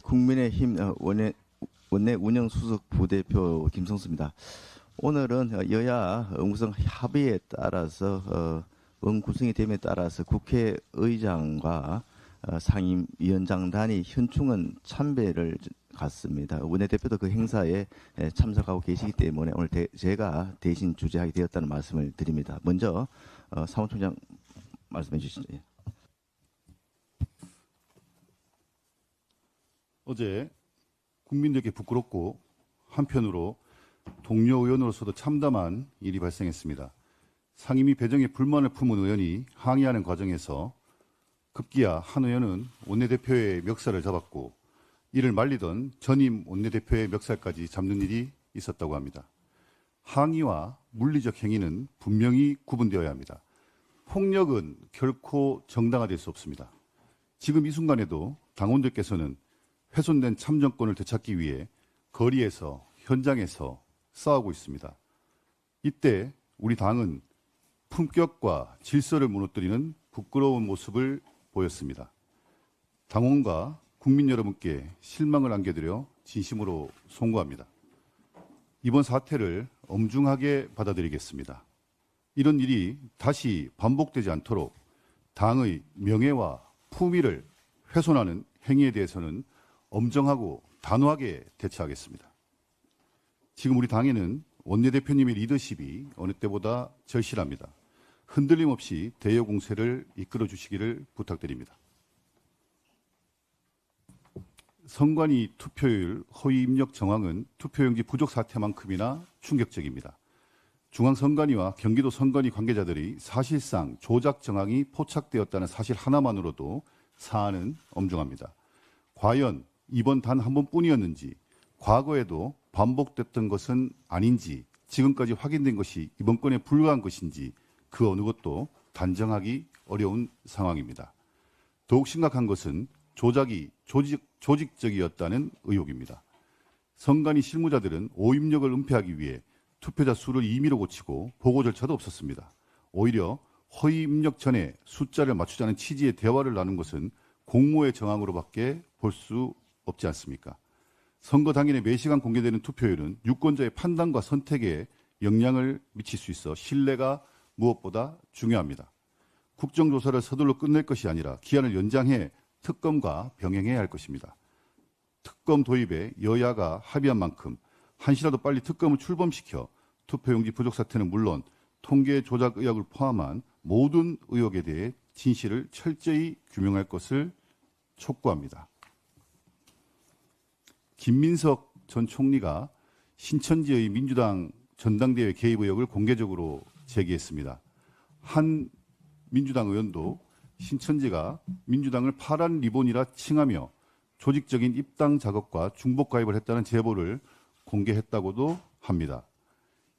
국민의힘 원내 운영수석 부대표 김성수입니다. 오늘은 여야 의무성 합의에 따라서 원구성이 됨에 따라서 국회의장과 상임위원장단이 현충원 참배를 갔습니다. 원내대표도 그 행사에 참석하고 계시기 때문에 오늘 제가 대신 주재하게 되었다는 말씀을 드립니다. 먼저 사무총장 말씀해 주시죠. 어제 국민들께 부끄럽고 한편으로 동료 의원으로서도 참담한 일이 발생했습니다. 상임위 배정에 불만을 품은 의원이 항의하는 과정에서 급기야 한 의원은 원내대표의 멱살을 잡았고 이를 말리던 전임 원내대표의 멱살까지 잡는 일이 있었다고 합니다. 항의와 물리적 행위는 분명히 구분되어야 합니다. 폭력은 결코 정당화될 수 없습니다. 지금 이 순간에도 당원들께서는 훼손된 참정권을 되찾기 위해 거리에서 현장에서 싸우고 있습니다. 이때 우리 당은 품격과 질서를 무너뜨리는 부끄러운 모습을 보였습니다. 당원과 국민 여러분께 실망을 안겨드려 진심으로 송구합니다. 이번 사태를 엄중하게 받아들이겠습니다. 이런 일이 다시 반복되지 않도록 당의 명예와 품위를 훼손하는 행위에 대해서는 엄정하고 단호하게 대처하겠습니다. 지금 우리 당에는 원내대표님의 리더십이 어느 때보다 절실합니다. 흔들림 없이 대여 공세를 이끌어 주시기를 부탁드립니다. 선관위 투표율 허위 입력 정황은 투표용지 부족 사태만큼이나 충격적입니다. 중앙선관위와 경기도 선관위 관계자들이 사실상 조작 정황이 포착되었다는 사실 하나만으로도 사안은 엄중합니다. 과연 이번 단 한 번뿐이었는지, 과거에도 반복됐던 것은 아닌지, 지금까지 확인된 것이 이번 건에 불과한 것인지 그 어느 것도 단정하기 어려운 상황입니다. 더욱 심각한 것은 조작이 조직적이었다는 의혹입니다. 선관위 실무자들은 오입력을 은폐하기 위해 투표자 수를 임의로 고치고 보고 절차도 없었습니다. 오히려 허위 입력 전에 숫자를 맞추자는 취지의 대화를 나눈 것은 공모의 정황으로밖에 볼 수 없지 않습니까? 선거 당일에 매시간 공개되는 투표율은 유권자의 판단과 선택에 영향을 미칠 수 있어 신뢰가 무엇보다 중요합니다. 국정조사를 서둘러 끝낼 것이 아니라 기한을 연장해 특검과 병행해야 할 것입니다. 특검 도입에 여야가 합의한 만큼 한시라도 빨리 특검을 출범시켜 투표용지 부족 사태는 물론 통계 조작 의혹을 포함한 모든 의혹에 대해 진실을 철저히 규명할 것을 촉구합니다. 김민석 전 총리가 신천지의 민주당 전당대회 개입 의혹을 공개적으로 제기했습니다. 한 민주당 의원도 신천지가 민주당을 파란 리본이라 칭하며 조직적인 입당 작업과 중복 가입을 했다는 제보를 공개했다고도 합니다.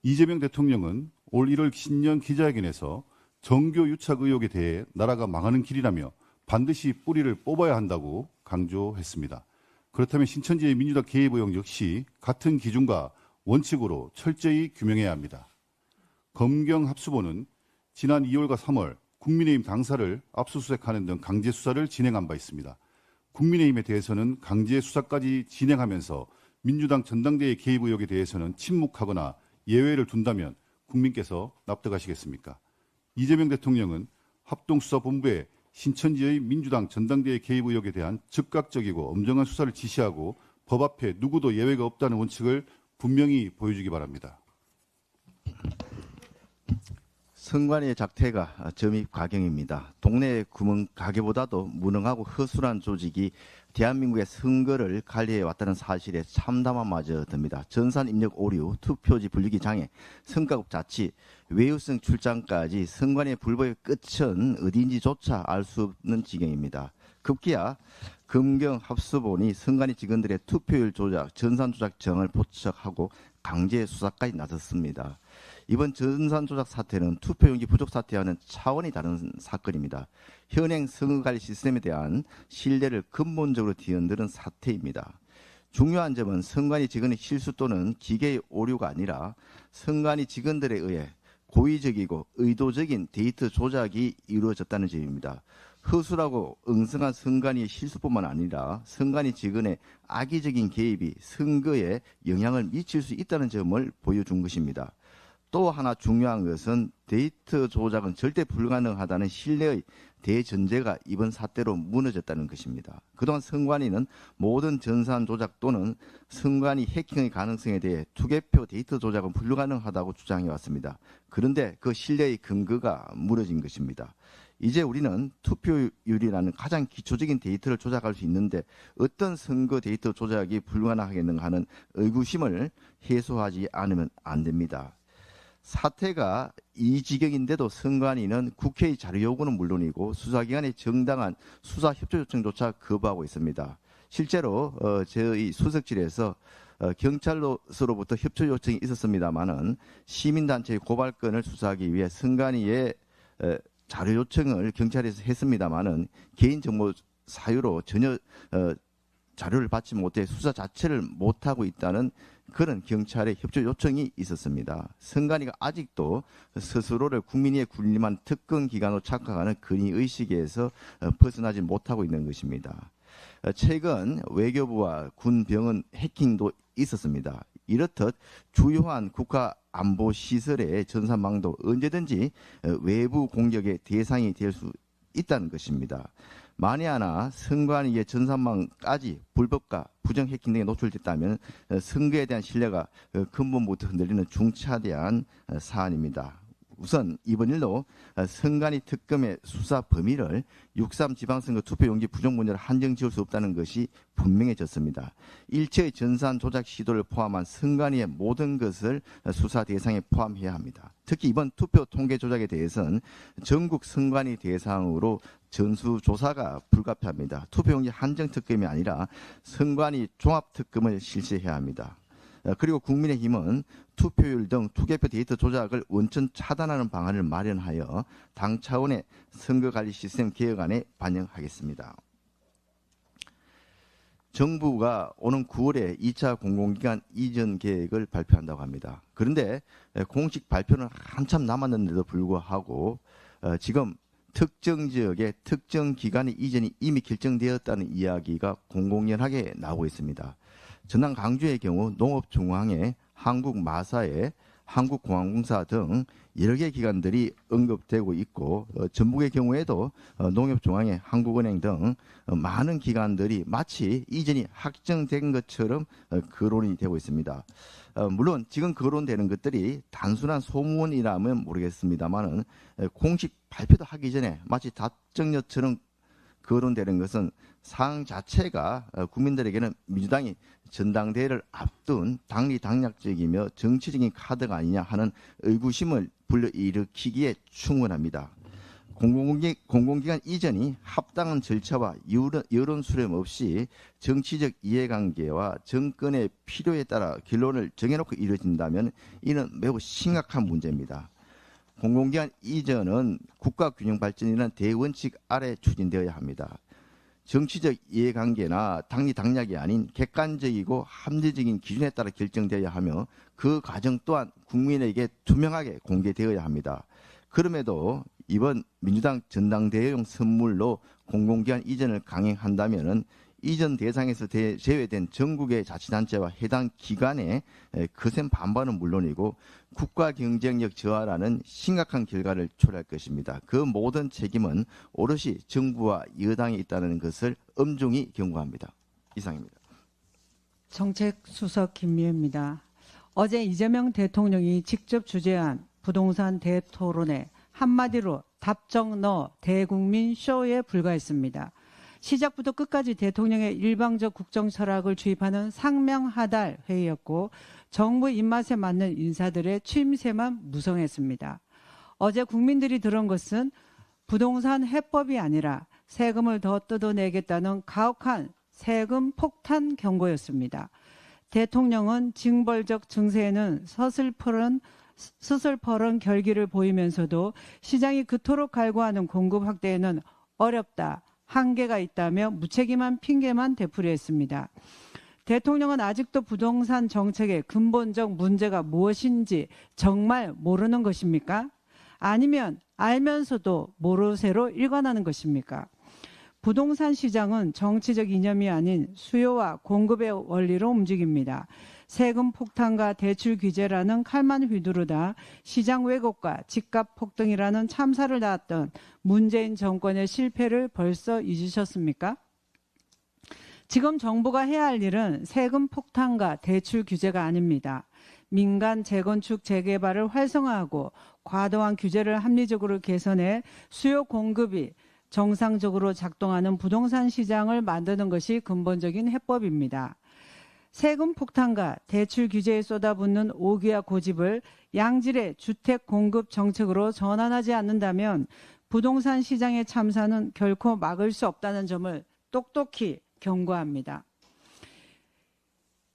이재명 대통령은 올 1월 신년 기자회견에서 정교 유착 의혹에 대해 나라가 망하는 길이라며 반드시 뿌리를 뽑아야 한다고 강조했습니다. 그렇다면 신천지의 민주당 개입 의혹 역시 같은 기준과 원칙으로 철저히 규명해야 합니다. 검경합수본은 지난 2월과 3월 국민의힘 당사를 압수수색하는 등 강제 수사를 진행한 바 있습니다. 국민의힘에 대해서는 강제 수사까지 진행하면서 민주당 전당대회 개입 의혹에 대해서는 침묵하거나 예외를 둔다면 국민께서 납득하시겠습니까? 이재명 대통령은 합동수사본부에 신천지의 민주당 전당대회 개입 의혹에 대한 즉각적이고 엄정한 수사를 지시하고 법 앞에 누구도 예외가 없다는 원칙을 분명히 보여주기 바랍니다. 선관위의 작태가 점입 가경입니다. 동네 구멍 가게보다도 무능하고 허술한 조직이 대한민국의 선거를 관리해 왔다는 사실에 참담함마저 듭니다. 전산 입력 오류, 투표지 분리기 장애, 성과급 자치, 외유성 출장까지 선관위의 불법의 끝은 어디인지조차 알 수 없는 지경입니다. 급기야 검경합수본이 선관위 직원들의 투표율 조작, 전산 조작 정을 포착하고 강제 수사까지 나섰습니다. 이번 전산 조작 사태는 투표용지 부족 사태와는 차원이 다른 사건입니다. 현행 선거관리 시스템에 대한 신뢰를 근본적으로 뒤흔드는 사태입니다. 중요한 점은 선관위 직원의 실수 또는 기계의 오류가 아니라 선관위 직원들에 의해 고의적이고 의도적인 데이터 조작이 이루어졌다는 점입니다. 허술하고 엉성한 선관위의 실수뿐만 아니라 선관위 직원의 악의적인 개입이 선거에 영향을 미칠 수 있다는 점을 보여준 것입니다. 또 하나 중요한 것은 데이터 조작은 절대 불가능하다는 신뢰의 대전제가 이번 사태로 무너졌다는 것입니다. 그동안 선관위는 모든 전산 조작 또는 선관위 해킹의 가능성에 대해 투개표 데이터 조작은 불가능하다고 주장해 왔습니다. 그런데 그 신뢰의 근거가 무너진 것입니다. 이제 우리는 투표율이라는 가장 기초적인 데이터를 조작할 수 있는데 어떤 선거 데이터 조작이 불가능하겠는가 하는 의구심을 해소하지 않으면 안 됩니다. 사태가 이 지경인데도 선관위는 국회의 자료 요구는 물론이고 수사기관의 정당한 수사 협조 요청조차 거부하고 있습니다. 실제로 저희 수석실에서 경찰로서로부터 협조 요청이 있었습니다마는 시민단체의 고발건을 수사하기 위해 선관위에 자료 요청을 경찰에서 했습니다마는 개인정보 사유로 전혀 자료를 받지 못해 수사 자체를 못하고 있다는 그런 경찰의 협조 요청이 있었습니다. 선관위가 아직도 스스로를 국민의 군림한 특권기관으로 착각하는 근위의식에서 벗어나지 못하고 있는 것입니다. 최근 외교부와 군병은 해킹도 있었습니다. 이렇듯 주요한 국가 안보 시설의 전산망도 언제든지 외부 공격의 대상이 될 수 있다는 것입니다. 만에 하나 선관위의 전산망까지 불법과 부정 해킹 등에 노출됐다면 선거에 대한 신뢰가 근본부터 흔들리는 중차대한 사안입니다. 우선 이번 일로 선관위 특검의 수사 범위를 6.3 지방선거 투표용지 부정 문제를 한정 지을 수 없다는 것이 분명해졌습니다. 일체의 전산 조작 시도를 포함한 선관위의 모든 것을 수사 대상에 포함해야 합니다. 특히 이번 투표 통계 조작에 대해서는 전국 선관위 대상으로 전수조사가 불가피합니다. 투표용지 한정 특검이 아니라 선관위 종합특검을 실시해야 합니다. 그리고 국민의힘은 투표율 등 투개표 데이터 조작을 원천 차단하는 방안을 마련하여 당 차원의 선거관리 시스템 개혁안에 반영하겠습니다. 정부가 오는 9월에 2차 공공기관 이전 계획을 발표한다고 합니다. 그런데 공식 발표는 한참 남았는데도 불구하고 지금 특정 지역의 특정 기관의 이전이 이미 결정되었다는 이야기가 공공연하게 나오고 있습니다. 전남 광주의 경우 농업중앙회, 한국마사회, 한국공항공사 등 여러 개 기관들이 언급되고 있고 전북의 경우에도 농협중앙회, 한국은행 등 많은 기관들이 마치 이전이 확정된 것처럼 거론이 되고 있습니다. 물론 지금 거론되는 것들이 단순한 소문이라면 모르겠습니다만은 공식 발표도 하기 전에 마치 답정료처럼 거론되는 것은 사항 자체가 국민들에게는 민주당이 전당대회를 앞둔 당리당략적이며 정치적인 카드가 아니냐 하는 의구심을 불러일으키기에 충분합니다. 공공기관 이전이 합당한 절차와 여론 수렴 없이 정치적 이해관계와 정권의 필요에 따라 결론을 정해놓고 이루어진다면 이는 매우 심각한 문제입니다. 공공기관 이전은 국가균형 발전이라는 대원칙 아래 추진되어야 합니다. 정치적 이해관계나 당리당략이 아닌 객관적이고 합리적인 기준에 따라 결정되어야 하며 그 과정 또한 국민에게 투명하게 공개되어야 합니다. 그럼에도 이번 민주당 전당대회용 선물로 공공기관 이전을 강행한다면 이전 대상에서 제외된 전국의 자치단체와 해당 기관의 거센 반발은 물론이고 국가 경쟁력 저하라는 심각한 결과를 초래할 것입니다. 그 모든 책임은 오롯이 정부와 여당에 있다는 것을 엄중히 경고합니다. 이상입니다. 정책수석 김미애입니다. 어제 이재명 대통령이 직접 주재한 부동산 대토론회 한마디로 답정너 대국민 쇼에 불과했습니다. 시작부터 끝까지 대통령의 일방적 국정 철학을 주입하는 상명하달 회의였고 정부 입맛에 맞는 인사들의 취임새만 무성했습니다. 어제 국민들이 들은 것은 부동산 해법이 아니라 세금을 더 뜯어내겠다는 가혹한 세금 폭탄 경고였습니다. 대통령은 징벌적 증세에는 서슬퍼런 결기를 보이면서도 시장이 그토록 갈구하는 공급 확대에는 어렵다, 한계가 있다며 무책임한 핑계만 되풀이했습니다. 대통령은 아직도 부동산 정책의 근본적 문제가 무엇인지 정말 모르는 것입니까? 아니면 알면서도 모르쇠로 일관하는 것입니까? 부동산 시장은 정치적 이념이 아닌 수요와 공급의 원리로 움직입니다. 세금 폭탄과 대출 규제라는 칼만 휘두르다 시장 왜곡과 집값 폭등이라는 참사를 낳았던 문재인 정권의 실패를 벌써 잊으셨습니까? 지금 정부가 해야 할 일은 세금 폭탄과 대출 규제가 아닙니다. 민간 재건축 재개발을 활성화하고 과도한 규제를 합리적으로 개선해 수요 공급이 정상적으로 작동하는 부동산 시장을 만드는 것이 근본적인 해법입니다. 세금 폭탄과 대출 규제에 쏟아붓는 오기와 고집을 양질의 주택 공급 정책으로 전환하지 않는다면 부동산 시장의 참사는 결코 막을 수 없다는 점을 똑똑히 경고합니다.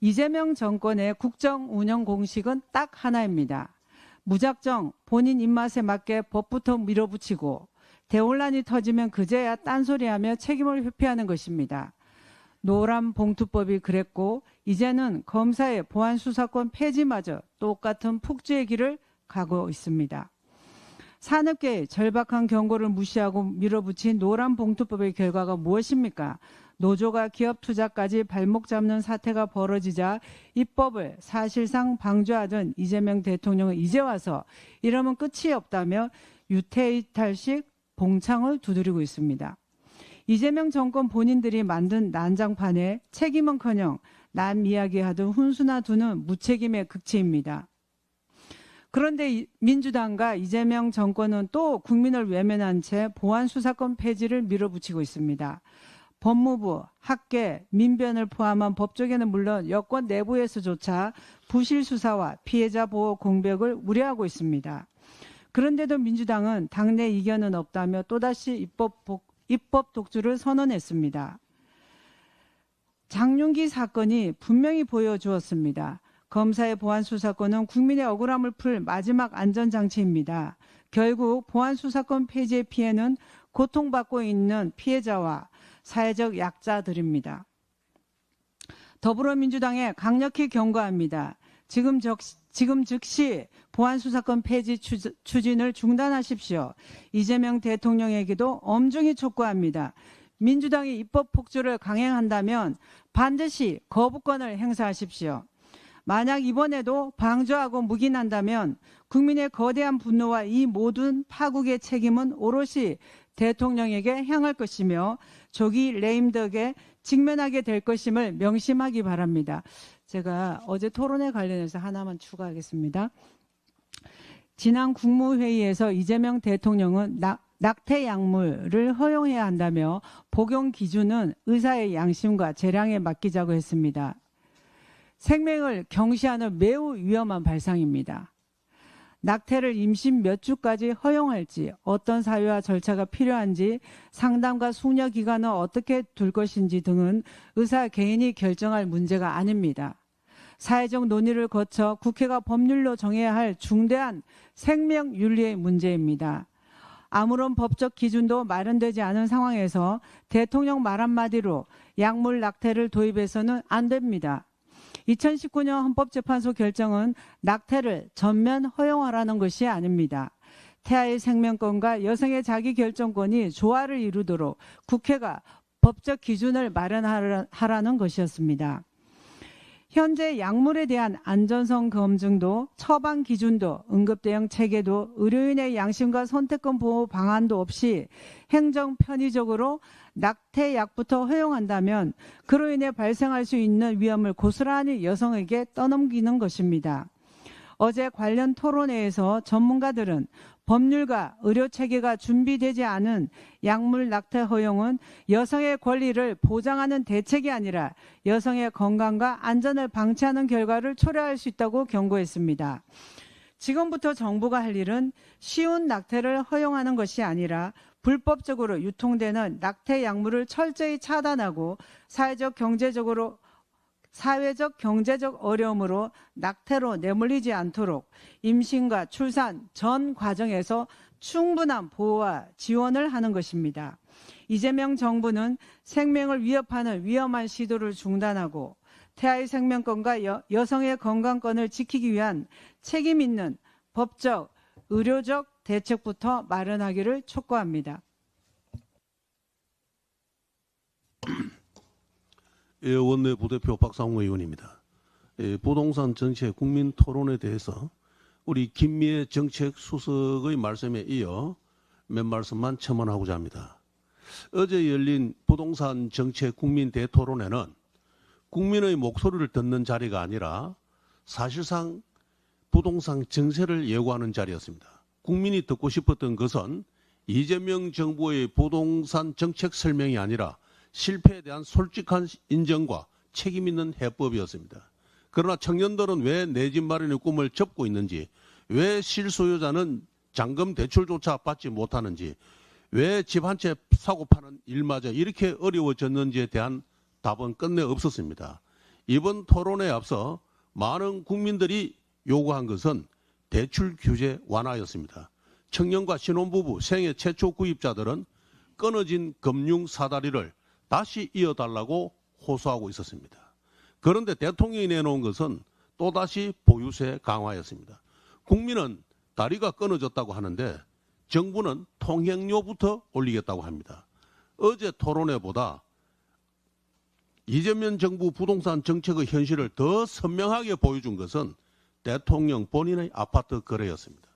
이재명 정권의 국정 운영 공식은 딱 하나입니다. 무작정 본인 입맛에 맞게 법부터 밀어붙이고 대혼란이 터지면 그제야 딴소리하며 책임을 회피하는 것입니다. 노란 봉투법이 그랬고 이제는 검사의 보안수사권 폐지마저 똑같은 폭주의 길을 가고 있습니다. 산업계의 절박한 경고를 무시하고 밀어붙인 노란 봉투법의 결과가 무엇입니까? 노조가 기업 투자까지 발목 잡는 사태가 벌어지자 입법을 사실상 방조하던 이재명 대통령은 이제 와서 이러면 끝이 없다며 유태이탈식 봉창을 두드리고 있습니다. 이재명 정권 본인들이 만든 난장판에 책임은커녕 남 이야기하던 훈수나 두는 무책임의 극치입니다. 그런데 민주당과 이재명 정권은 또 국민을 외면한 채 보안수사권 폐지를 밀어붙이고 있습니다. 법무부, 학계, 민변을 포함한 법조계는 물론 여권 내부에서조차 부실 수사와 피해자 보호 공백을 우려하고 있습니다. 그런데도 민주당은 당내 이견은 없다며 또다시 입법 독주를 선언했습니다. 장윤기 사건이 분명히 보여주었습니다. 검사의 보안수사권은 국민의 억울함을 풀 마지막 안전장치입니다. 결국 보안수사권 폐지의 피해는 고통받고 있는 피해자와 사회적 약자들입니다. 더불어민주당에 강력히 경고합니다. 지금 즉시 보안수사권 폐지 추진을 중단하십시오. 이재명 대통령에게도 엄중히 촉구합니다. 민주당이 입법 폭주를 강행한다면 반드시 거부권을 행사하십시오. 만약 이번에도 방조하고 묵인한다면 국민의 거대한 분노와 이 모든 파국의 책임은 오롯이 대통령에게 향할 것이며 조기 레임덕에 직면하게 될 것임을 명심하기 바랍니다. 제가 어제 토론회 관련해서 하나만 추가하겠습니다. 지난 국무회의에서 이재명 대통령은 낙태 약물을 허용해야 한다며 복용 기준은 의사의 양심과 재량에 맡기자고 했습니다. 생명을 경시하는 매우 위험한 발상입니다. 낙태를 임신 몇 주까지 허용할지, 어떤 사유와 절차가 필요한지, 상담과 숙려 기간은 어떻게 둘 것인지 등은 의사 개인이 결정할 문제가 아닙니다. 사회적 논의를 거쳐 국회가 법률로 정해야 할 중대한 생명윤리의 문제입니다. 아무런 법적 기준도 마련되지 않은 상황에서 대통령 말 한마디로 약물 낙태를 도입해서는 안 됩니다. 2019년 헌법재판소 결정은 낙태를 전면 허용하라는 것이 아닙니다. 태아의 생명권과 여성의 자기결정권이 조화를 이루도록 국회가 법적 기준을 마련하라는 것이었습니다. 현재 약물에 대한 안전성 검증도 처방 기준도 응급대응 체계도 의료인의 양심과 선택권 보호 방안도 없이 행정 편의적으로 낙태약부터 허용한다면 그로 인해 발생할 수 있는 위험을 고스란히 여성에게 떠넘기는 것입니다. 어제 관련 토론회에서 전문가들은 법률과 의료체계가 준비되지 않은 약물 낙태 허용은 여성의 권리를 보장하는 대책이 아니라 여성의 건강과 안전을 방치하는 결과를 초래할 수 있다고 경고했습니다. 지금부터 정부가 할 일은 쉬운 낙태를 허용하는 것이 아니라 불법적으로 유통되는 낙태 약물을 철저히 차단하고 사회적 경제적 어려움으로 낙태로 내몰리지 않도록 임신과 출산 전 과정에서 충분한 보호와 지원을 하는 것입니다. 이재명 정부는 생명을 위협하는 위험한 시도를 중단하고 태아의 생명권과 여성의 건강권을 지키기 위한 책임 있는 법적, 의료적, 대책부터 마련하기를 촉구합니다. 예, 원내 부대표 박상무 의원입니다. 예, 부동산 정책 국민 토론에 대해서 우리 김미애 정책수석의 말씀에 이어 몇 말씀만 첨언하고자 합니다. 어제 열린 부동산 정책 국민 대토론회는 국민의 목소리를 듣는 자리가 아니라 사실상 부동산 정세를 예고하는 자리였습니다. 국민이 듣고 싶었던 것은 이재명 정부의 부동산 정책 설명이 아니라 실패에 대한 솔직한 인정과 책임 있는 해법이었습니다. 그러나 청년들은 왜 내 집 마련의 꿈을 접고 있는지, 왜 실소유자는 잔금 대출조차 받지 못하는지, 왜 집 한 채 사고 파는 일마저 이렇게 어려워졌는지에 대한 답은 끝내 없었습니다. 이번 토론에 앞서 많은 국민들이 요구한 것은 대출 규제 완화였습니다. 청년과 신혼부부, 생애 최초 구입자들은 끊어진 금융 사다리를 다시 이어달라고 호소하고 있었습니다. 그런데 대통령이 내놓은 것은 또다시 보유세 강화였습니다. 국민은 다리가 끊어졌다고 하는데 정부는 통행료부터 올리겠다고 합니다. 어제 토론회보다 이재명 정부 부동산 정책의 현실을 더 선명하게 보여준 것은 대통령 본인의 아파트 거래였습니다.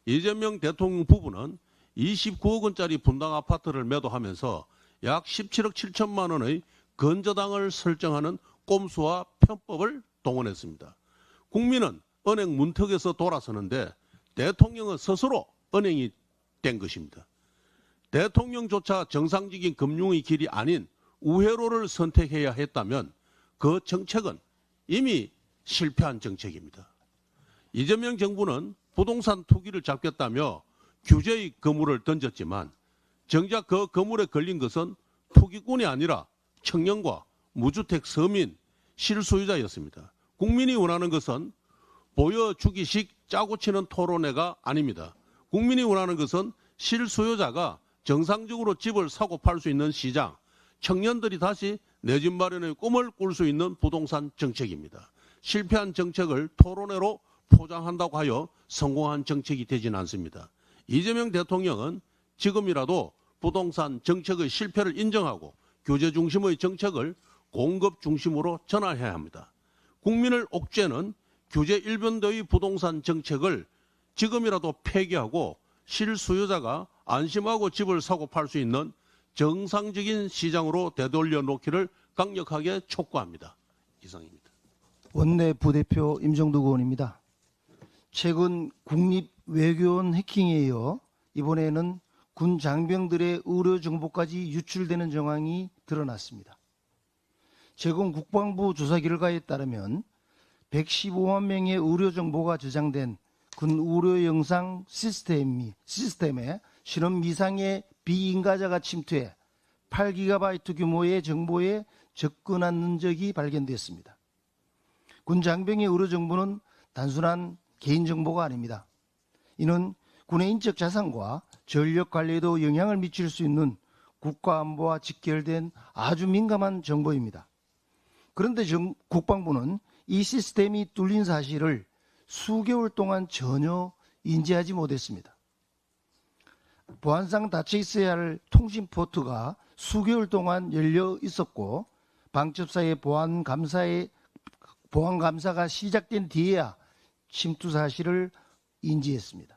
이재명 대통령 부부는 29억 원짜리 분당 아파트를 매도하면서 약 17억 7천만 원의 건저당을 설정하는 꼼수와 편법을 동원했습니다. 국민은 은행 문턱에서 돌아서는데 대통령은 스스로 은행이 된 것입니다. 대통령조차 정상적인 금융의 길이 아닌 우회로를 선택해야 했다면 그 정책은 이미 실패한 정책입니다. 이재명 정부는 부동산 투기를 잡겠다며 규제의 그물을 던졌지만 정작 그 그물에 걸린 것은 투기꾼이 아니라 청년과 무주택 서민, 실소유자였습니다. 국민이 원하는 것은 보여주기식 짜고 치는 토론회가 아닙니다. 국민이 원하는 것은 실소유자가 정상적으로 집을 사고 팔 수 있는 시장, 청년들이 다시 내 집 마련의 꿈을 꿀 수 있는 부동산 정책입니다. 실패한 정책을 토론회로 포장한다고 하여 성공한 정책이 되지는 않습니다. 이재명 대통령은 지금이라도 부동산 정책의 실패를 인정하고 규제 중심의 정책을 공급 중심으로 전환해야 합니다. 국민을 옥죄는 규제 일변도의 부동산 정책을 지금이라도 폐기하고 실수요자가 안심하고 집을 사고 팔 수 있는 정상적인 시장으로 되돌려 놓기를 강력하게 촉구합니다. 이상입니다. 원내 부대표 임정두 의원입니다. 최근 국립외교원 해킹에 이어 이번에는 군 장병들의 의료 정보까지 유출되는 정황이 드러났습니다. 최근 국방부 조사 결과에 따르면 115만 명의 의료 정보가 저장된 군 의료 영상 시스템에 실험 이상의 비인가자가 침투해 8GB 규모의 정보에 접근한 적이 발견됐습니다. 군 장병의 의료 정보는 단순한 개인정보가 아닙니다. 이는 군의 인적 자산과 전력 관리에도 영향을 미칠 수 있는 국가안보와 직결된 아주 민감한 정보입니다. 그런데 국방부는 이 시스템이 뚫린 사실을 수개월 동안 전혀 인지하지 못했습니다. 보안상 닫혀 있어야 할 통신 포트가 수개월 동안 열려 있었고 방첩사의 보안 감사가 시작된 뒤에야 침투 사실을 인지했습니다.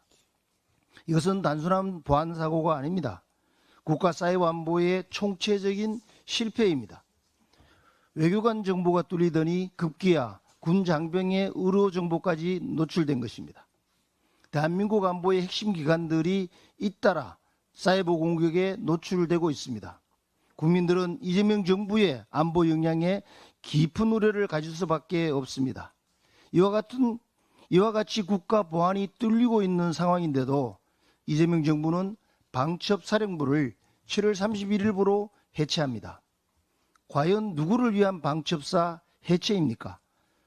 이것은 단순한 보안 사고가 아닙니다. 국가 사이버 안보의 총체적인 실패입니다. 외교관 정보가 뚫리더니 급기야 군 장병의 의료 정보까지 노출된 것입니다. 대한민국 안보의 핵심 기관들이 잇따라 사이버 공격에 노출되고 있습니다. 국민들은 이재명 정부의 안보 역량에 깊은 우려를 가질 수밖에 없습니다. 이와 같이 국가 보안이 뚫리고 있는 상황인데도 이재명 정부는 방첩사령부를 7월 31일부로 해체합니다. 과연 누구를 위한 방첩사 해체입니까?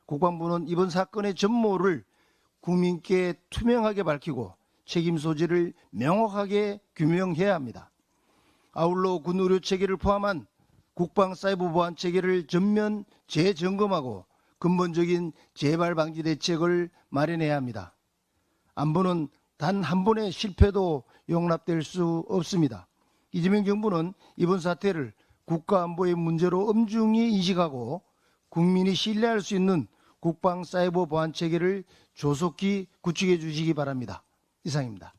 국방부는 이번 사건의 전모를 국민께 투명하게 밝히고 책임 소재를 명확하게 규명해야 합니다. 아울러 군 의료 체계를 포함한 국방 사이버 보안 체계를 전면 재점검하고 근본적인 재발 방지 대책을 마련해야 합니다. 안보는 단 한 번의 실패도 용납될 수 없습니다. 이재명 정부는 이번 사태를 국가안보의 문제로 엄중히 인식하고 국민이 신뢰할 수 있는 국방 사이버 보안 체계를 조속히 구축해 주시기 바랍니다. 이상입니다.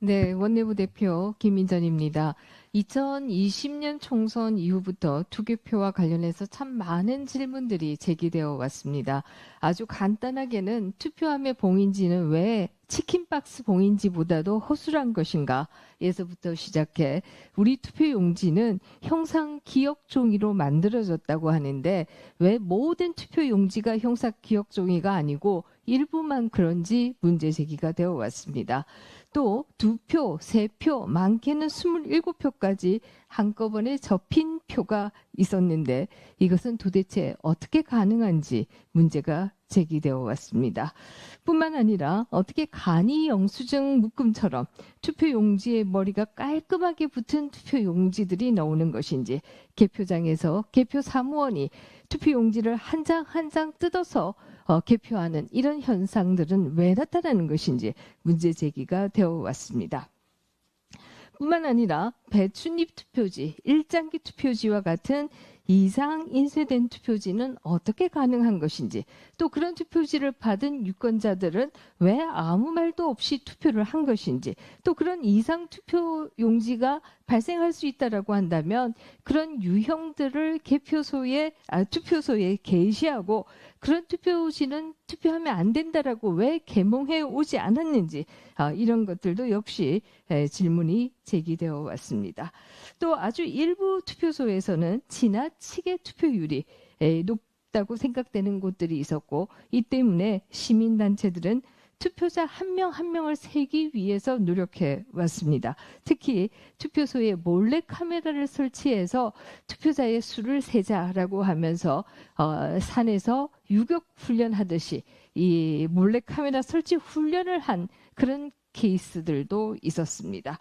네, 원내부 대표 김민전입니다. 2020년 총선 이후부터 투개표와 관련해서 참 많은 질문들이 제기되어 왔습니다. 아주 간단하게는 투표함의 봉인지는 왜 치킨박스 봉인지보다도 허술한 것인가 에서부터 시작해 우리 투표용지는 형상 기억 종이로 만들어졌다고 하는데 왜 모든 투표용지가 형상 기억 종이가 아니고 일부만 그런지 문제 제기가 되어 왔습니다. 또 2표, 3표, 많게는 27표까지 한꺼번에 접힌 표가 있었는데 이것은 도대체 어떻게 가능한지 문제가 제기되어 왔습니다. 뿐만 아니라 어떻게 간이 영수증 묶음처럼 투표용지에 머리가 깔끔하게 붙은 투표용지들이 나오는 것인지 개표장에서 개표 사무원이 투표용지를 한 장 한 장 뜯어서 개표하는 이런 현상들은 왜 나타나는 것인지 문제 제기가 되어 왔습니다. 뿐만 아니라 배춧잎 투표지, 일장기 투표지와 같은 이상 인쇄된 투표지는 어떻게 가능한 것인지 또 그런 투표지를 받은 유권자들은 왜 아무 말도 없이 투표를 한 것인지 또 그런 이상 투표 용지가 발생할 수 있다라고 한다면 그런 유형들을 투표소에 게시하고 그런 투표지는 투표하면 안 된다라고 왜 개몽해 오지 않았는지 이런 것들도 역시 질문이 제기되어 왔습니다. 또 아주 일부 투표소에서는 지나치게 투표율이 높다고 생각되는 곳들이 있었고 이 때문에 시민단체들은 투표자 한 명 한 명을 세기 위해서 노력해 왔습니다. 특히 투표소에 몰래 카메라를 설치해서 투표자의 수를 세자라고 하면서 산에서 유격 훈련하듯이 이 몰래 카메라 설치 훈련을 한 그런 케이스들도 있었습니다.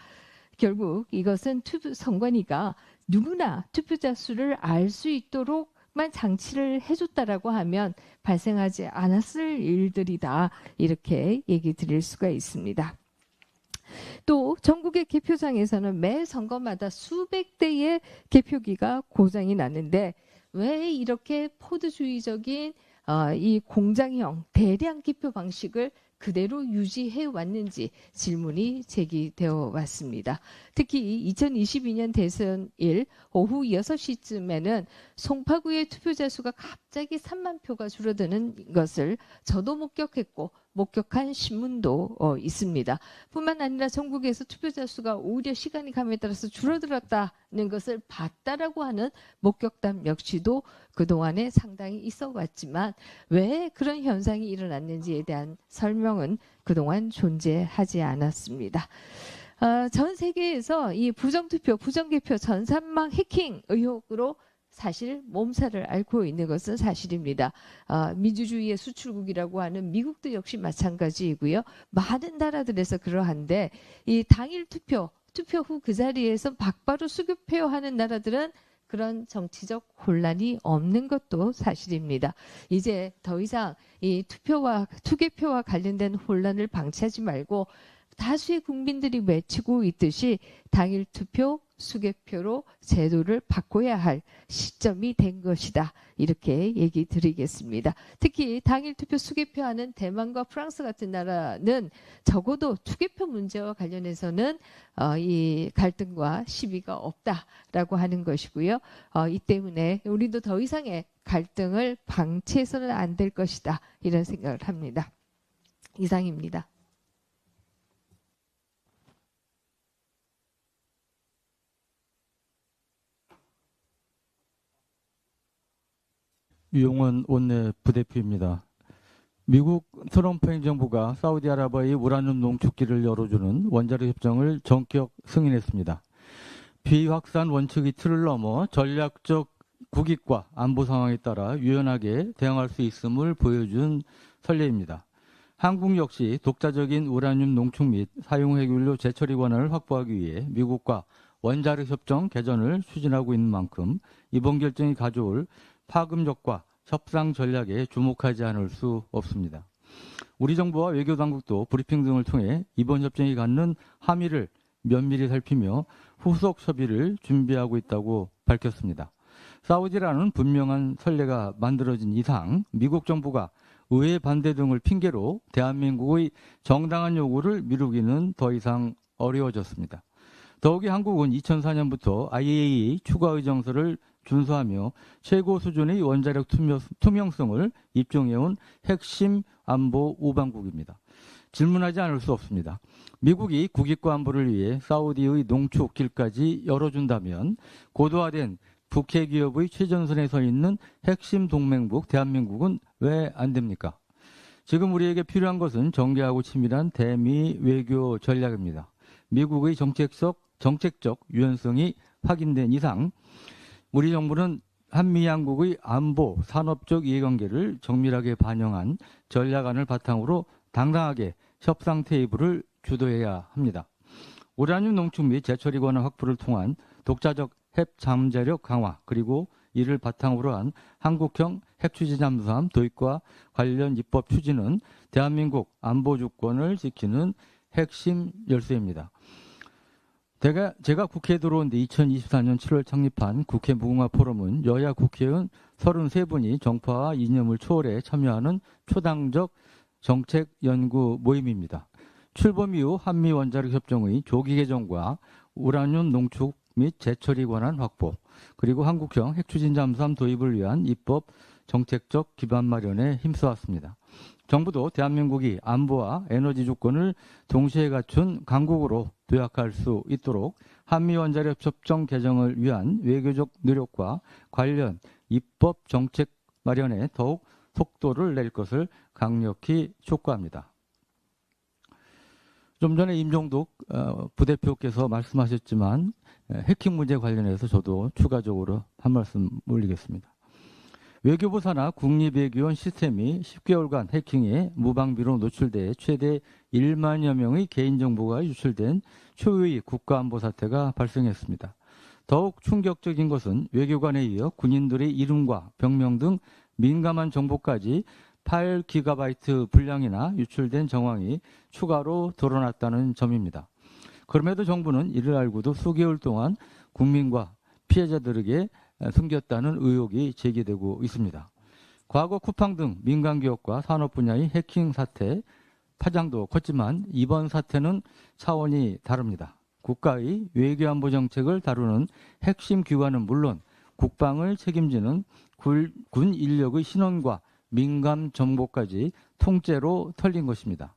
결국 이것은 선관위가 누구나 투표자 수를 알 수 있도록만 장치를 해줬다라고 하면 발생하지 않았을 일들이다. 이렇게 얘기 드릴 수가 있습니다. 또 전국의 개표장에서는 매 선거마다 수백 대의 개표기가 고장이 나는데 왜 이렇게 포드주의적인 이 공장형 대량 개표 방식을 그대로 유지해 왔는지 질문이 제기되어 왔습니다. 특히 2022년 대선일 오후 6시쯤에는 송파구의 투표자 수가 갑자기 3만 표가 줄어드는 것을 저도 목격했고 목격한 신문도 있습니다. 뿐만 아니라 전국에서 투표자 수가 오히려 시간이 감에 따라서 줄어들었다는 것을 봤다라고 하는 목격담 역시도 그동안에 상당히 있어 왔지만 왜 그런 현상이 일어났는지에 대한 설명은 그동안 존재하지 않았습니다. 전 세계에서 이 부정투표, 부정개표, 전산망 해킹 의혹으로 사실 몸살을 앓고 있는 것은 사실입니다. 민주주의의 수출국이라고 하는 미국도 역시 마찬가지이고요. 많은 나라들에서 그러한데 이 당일 투표 후 그 자리에서 바로 수개표하는 나라들은 그런 정치적 혼란이 없는 것도 사실입니다. 이제 더 이상 이 투개표와 관련된 혼란을 방치하지 말고 다수의 국민들이 외치고 있듯이 당일 투표, 수개표로 제도를 바꿔야 할 시점이 된 것이다. 이렇게 얘기 드리겠습니다. 특히 당일 투표, 수개표하는 대만과 프랑스 같은 나라는 적어도 투개표 문제와 관련해서는 이 갈등과 시비가 없다라고 하는 것이고요. 이 때문에 우리도 더 이상의 갈등을 방치해서는 안 될 것이다. 이런 생각을 합니다. 이상입니다. 유용원 원내 부대표입니다. 미국 트럼프 행정부가 사우디아라비아의 우라늄 농축기를 열어주는 원자력 협정을 전격 승인했습니다. 비확산 원칙의 틀을 넘어 전략적 국익과 안보 상황에 따라 유연하게 대응할 수 있음을 보여준 선례입니다. 한국 역시 독자적인 우라늄 농축 및 사용 해결료 재처리 권한을 확보하기 위해 미국과 원자력 협정 개전을 추진하고 있는 만큼 이번 결정이 가져올 파급력과 협상 전략에 주목하지 않을 수 없습니다. 우리 정부와 외교당국도 브리핑 등을 통해 이번 협정이 갖는 함의를 면밀히 살피며 후속 협의를 준비하고 있다고 밝혔습니다. 사우디라는 분명한 선례가 만들어진 이상 미국 정부가 의회 반대 등을 핑계로 대한민국의 정당한 요구를 미루기는 더 이상 어려워졌습니다. 더욱이 한국은 2004년부터 IAEA 추가 의정서를 준수하며 최고 수준의 원자력 투명성을 입증해온 핵심 안보 우방국입니다. 질문하지 않을 수 없습니다. 미국이 국익과 안보를 위해 사우디의 농축길까지 열어준다면 고도화된 북핵 기업의 최전선에 서 있는 핵심 동맹국 대한민국은 왜 안 됩니까? 지금 우리에게 필요한 것은 정교하고 치밀한 대미 외교 전략입니다. 미국의 정책적 유연성이 확인된 이상 우리 정부는 한미 양국의 안보, 산업적 이해관계를 정밀하게 반영한 전략안을 바탕으로 당당하게 협상 테이블을 주도해야 합니다. 우라늄 농축 및 재처리 권한 확보를 통한 독자적 핵 잠재력 강화 그리고 이를 바탕으로 한 한국형 핵추진 잠수함 도입과 관련 입법 추진은 대한민국 안보 주권을 지키는 핵심 열쇠입니다. 제가 국회에 들어온 뒤 2024년 7월 창립한 국회 무궁화 포럼은 여야 국회의원 33분이 정파와 이념을 초월해 참여하는 초당적 정책 연구 모임입니다. 출범 이후 한미 원자력 협정의 조기 개정과 우라늄 농축 및 재처리 권한 확보, 그리고 한국형 핵추진 잠수함 도입을 위한 입법 정책적 기반 마련에 힘써왔습니다. 정부도 대한민국이 안보와 에너지 주권을 동시에 갖춘 강국으로 도약할 수 있도록 한미 원자력 협정 개정을 위한 외교적 노력과 관련 입법 정책 마련에 더욱 속도를 낼 것을 강력히 촉구합니다. 좀 전에 임종독 부대표께서 말씀하셨지만 해킹 문제 관련해서 저도 추가적으로 한 말씀 올리겠습니다. 외교부 산하 국립외교원 시스템이 10개월간 해킹에 무방비로 노출돼 최대 1만여 명의 개인정보가 유출된 초유의 국가안보 사태가 발생했습니다. 더욱 충격적인 것은 외교관에 이어 군인들의 이름과 병명 등 민감한 정보까지 8GB 분량이나 유출된 정황이 추가로 드러났다는 점입니다. 그럼에도 정부는 이를 알고도 수개월 동안 국민과 피해자들에게 숨겼다는 의혹이 제기되고 있습니다. 과거 쿠팡 등 민간기업과 산업 분야의 해킹 사태 파장도 컸지만 이번 사태는 차원이 다릅니다. 국가의 외교안보 정책을 다루는 핵심 기관은 물론 국방을 책임지는 군 인력의 신원과 민감 정보까지 통째로 털린 것입니다.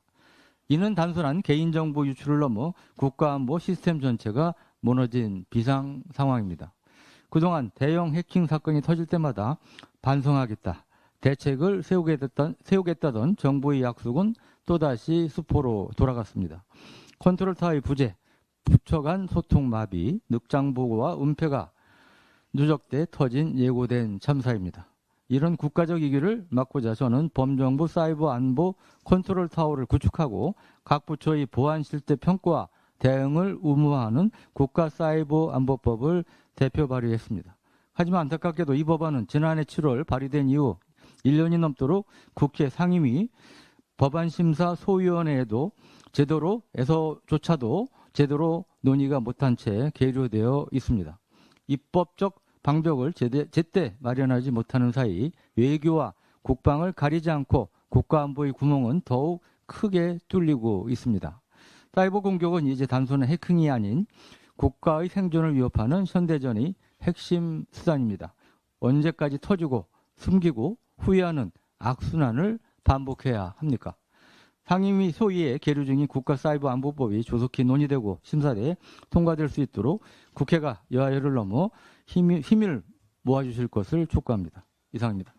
이는 단순한 개인정보 유출을 넘어 국가안보 시스템 전체가 무너진 비상 상황입니다. 그동안 대형 해킹 사건이 터질 때마다 반성하겠다, 대책을 세우겠다던 정부의 약속은 또다시 수포로 돌아갔습니다. 컨트롤 타워의 부재, 부처 간 소통 마비, 늑장 보고와 은폐가 누적돼 터진 예고된 참사입니다. 이런 국가적 위기를 막고자 저는 범정부 사이버 안보 컨트롤 타워를 구축하고 각 부처의 보안 실태 평가와 대응을 의무화하는 국가 사이버 안보법을 대표 발의했습니다. 하지만 안타깝게도 이 법안은 지난해 7월 발의된 이후 1년이 넘도록 국회 상임위 법안심사 소위원회에도 제대로조차도 제대로 논의가 못한 채 계류되어 있습니다. 입법적 방벽을 제때 마련하지 못하는 사이 외교와 국방을 가리지 않고 국가안보의 구멍은 더욱 크게 뚫리고 있습니다. 사이버 공격은 이제 단순한 해킹이 아닌 국가의 생존을 위협하는 현대전의 핵심 수단입니다. 언제까지 터지고 숨기고 후회하는 악순환을 반복해야 합니까? 상임위 소위의 계류 중인 국가사이버안보법이 조속히 논의되고 심사돼 통과될 수 있도록 국회가 여야를 넘어 힘을 모아주실 것을 촉구합니다. 이상입니다.